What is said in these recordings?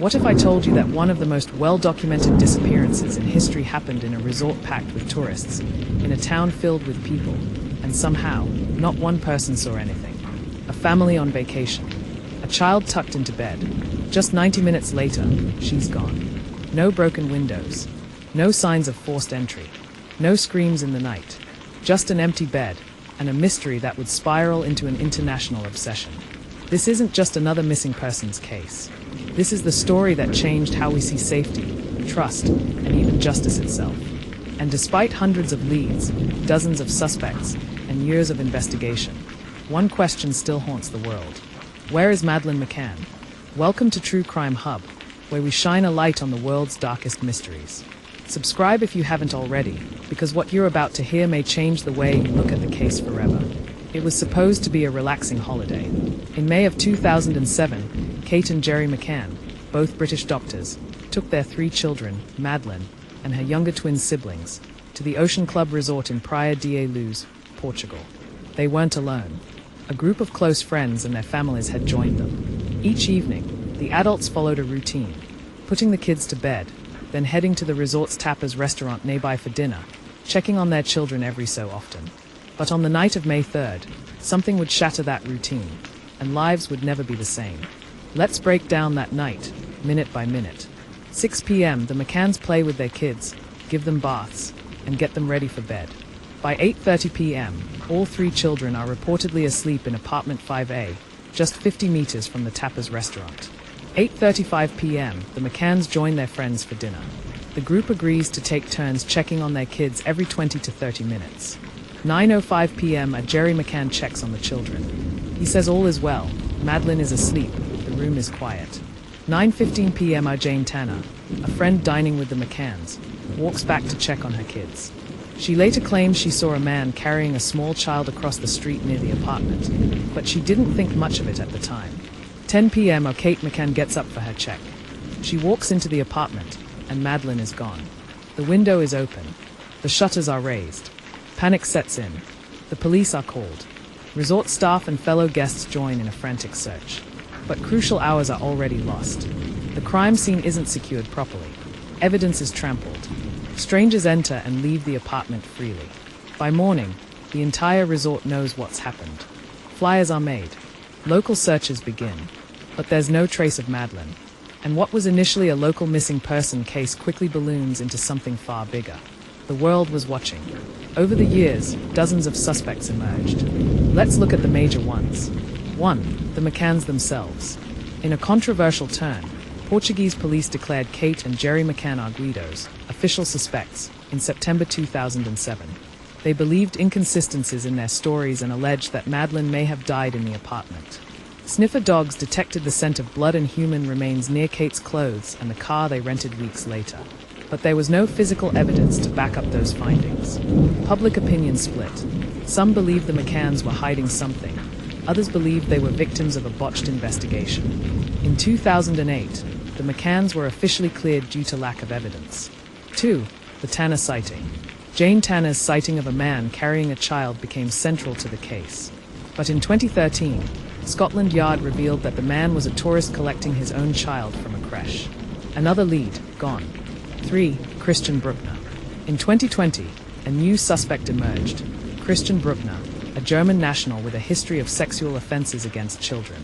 What if I told you that one of the most well-documented disappearances in history happened in a resort packed with tourists, in a town filled with people, and somehow, not one person saw anything. A family on vacation. A child tucked into bed. Just 90 minutes later, she's gone. No broken windows. No signs of forced entry. No screams in the night. Just an empty bed, and a mystery that would spiral into an international obsession. This isn't just another missing persons case. This is the story that changed how we see safety, trust, and even justice itself. And despite hundreds of leads, dozens of suspects, and years of investigation, one question still haunts the world. Where is Madeleine McCann? Welcome to True Crime Hub, where we shine a light on the world's darkest mysteries. Subscribe if you haven't already, because what you're about to hear may change the way you look at the case forever. It was supposed to be a relaxing holiday. In May of 2007, Kate and Jerry McCann, both British doctors, took their 3 children, Madeleine, and her younger twin siblings, to the Ocean Club resort in Praia da Luz, Portugal. They weren't alone. A group of close friends and their families had joined them. Each evening, the adults followed a routine, putting the kids to bed, then heading to the resort's tapas restaurant nearby for dinner, checking on their children every so often. But on the night of May 3rd, something would shatter that routine, and lives would never be the same. Let's break down that night, minute by minute. 6 p.m. the McCanns play with their kids, give them baths, and get them ready for bed. By 8:30 p.m., all 3 children are reportedly asleep in apartment 5A, just 50 meters from the tapas restaurant. 8:35 p.m., the McCanns join their friends for dinner. The group agrees to take turns checking on their kids every 20 to 30 minutes. 9:05 p.m. Jerry McCann checks on the children. He says all is well, Madeleine is asleep, the room is quiet. 9:15 p.m. Jane Tanner, a friend dining with the McCanns, walks back to check on her kids. She later claims she saw a man carrying a small child across the street near the apartment, but she didn't think much of it at the time. 10 p.m. Kate McCann gets up for her check. She walks into the apartment, and Madeleine is gone. The window is open. The shutters are raised. Panic sets in. The police are called. Resort staff and fellow guests join in a frantic search. But crucial hours are already lost. The crime scene isn't secured properly. Evidence is trampled. Strangers enter and leave the apartment freely. By morning, the entire resort knows what's happened. Flyers are made. Local searches begin. But there's no trace of Madeleine. And what was initially a local missing person case quickly balloons into something far bigger. The world was watching. Over the years, dozens of suspects emerged. Let's look at the major ones. 1. The McCanns themselves. In a controversial turn, Portuguese police declared Kate and Jerry McCann Arguidos, official suspects, in September 2007. They believed inconsistencies in their stories and alleged that Madeleine may have died in the apartment. Sniffer dogs detected the scent of blood and human remains near Kate's clothes and the car they rented weeks later. But there was no physical evidence to back up those findings. Public opinion split. Some believed the McCanns were hiding something. Others believed they were victims of a botched investigation. In 2008, the McCanns were officially cleared due to lack of evidence. 2. The Tanner sighting. Jane Tanner's sighting of a man carrying a child became central to the case. But in 2013, Scotland Yard revealed that the man was a tourist collecting his own child from a creche. Another lead, gone. 3. Christian Brückner. In 2020, a new suspect emerged, Christian Brückner, a German national with a history of sexual offenses against children.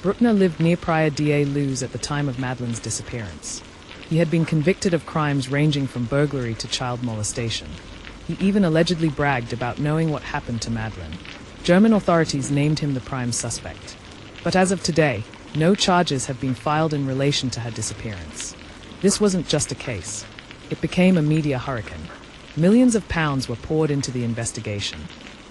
Brückner lived near Praia da Luz at the time of Madeleine's disappearance. He had been convicted of crimes ranging from burglary to child molestation. He even allegedly bragged about knowing what happened to Madeleine. German authorities named him the prime suspect. But as of today, no charges have been filed in relation to her disappearance. This wasn't just a case. It became a media hurricane. Millions of pounds were poured into the investigation.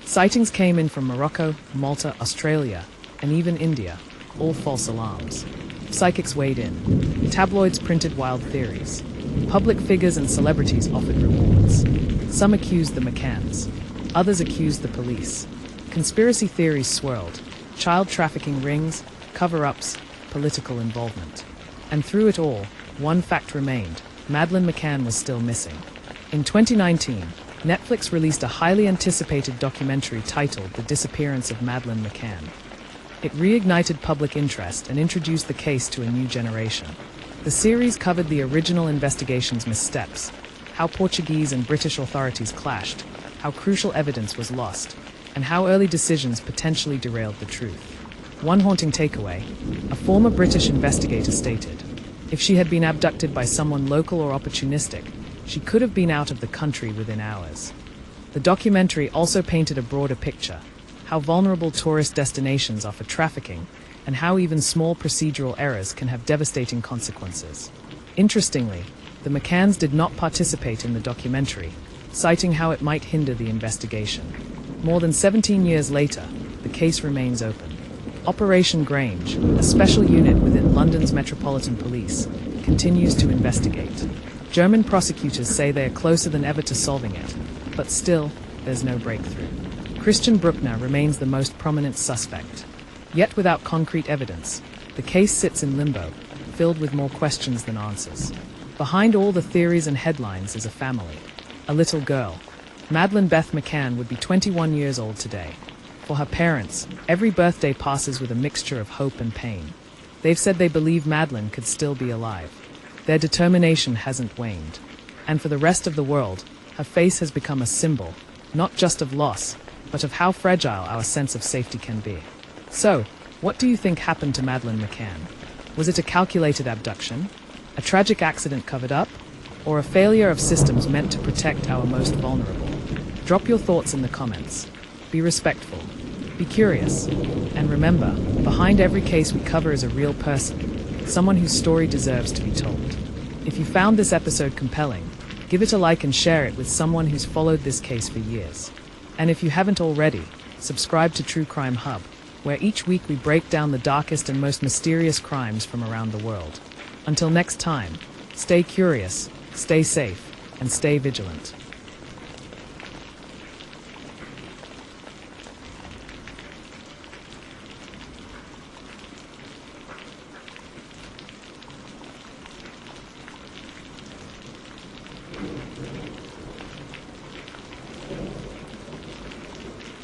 Sightings came in from Morocco, Malta, Australia, and even India, all false alarms. Psychics weighed in. Tabloids printed wild theories. Public figures and celebrities offered rewards. Some accused the McCanns. Others accused the police. Conspiracy theories swirled. Child trafficking rings, cover-ups, political involvement. And through it all, one fact remained. Madeleine McCann was still missing. In 2019, Netflix released a highly anticipated documentary titled The Disappearance of Madeleine McCann. It reignited public interest and introduced the case to a new generation. The series covered the original investigation's missteps, how Portuguese and British authorities clashed, how crucial evidence was lost, and how early decisions potentially derailed the truth. One haunting takeaway, a former British investigator stated, if she had been abducted by someone local or opportunistic, she could have been out of the country within hours. The documentary also painted a broader picture, how vulnerable tourist destinations are for trafficking, and how even small procedural errors can have devastating consequences. Interestingly, the McCanns did not participate in the documentary, citing how it might hinder the investigation. More than 17 years later, the case remains open. Operation Grange, a special unit within London's Metropolitan Police, continues to investigate. German prosecutors say they are closer than ever to solving it, but still, there's no breakthrough. Christian Brückner remains the most prominent suspect. Yet without concrete evidence, the case sits in limbo, filled with more questions than answers. Behind all the theories and headlines is a family, a little girl. Madeleine Beth McCann would be 21 years old today. For her parents, every birthday passes with a mixture of hope and pain. They've said they believe Madeleine could still be alive. Their determination hasn't waned. And for the rest of the world, her face has become a symbol, not just of loss, but of how fragile our sense of safety can be. So, what do you think happened to Madeleine McCann? Was it a calculated abduction? A tragic accident covered up? Or a failure of systems meant to protect our most vulnerable? Drop your thoughts in the comments. Be respectful. Be curious. And remember, behind every case we cover is a real person, someone whose story deserves to be told. If you found this episode compelling, give it a like and share it with someone who's followed this case for years. And if you haven't already, subscribe to True Crime Hub, where each week we break down the darkest and most mysterious crimes from around the world. Until next time, stay curious, stay safe, and stay vigilant.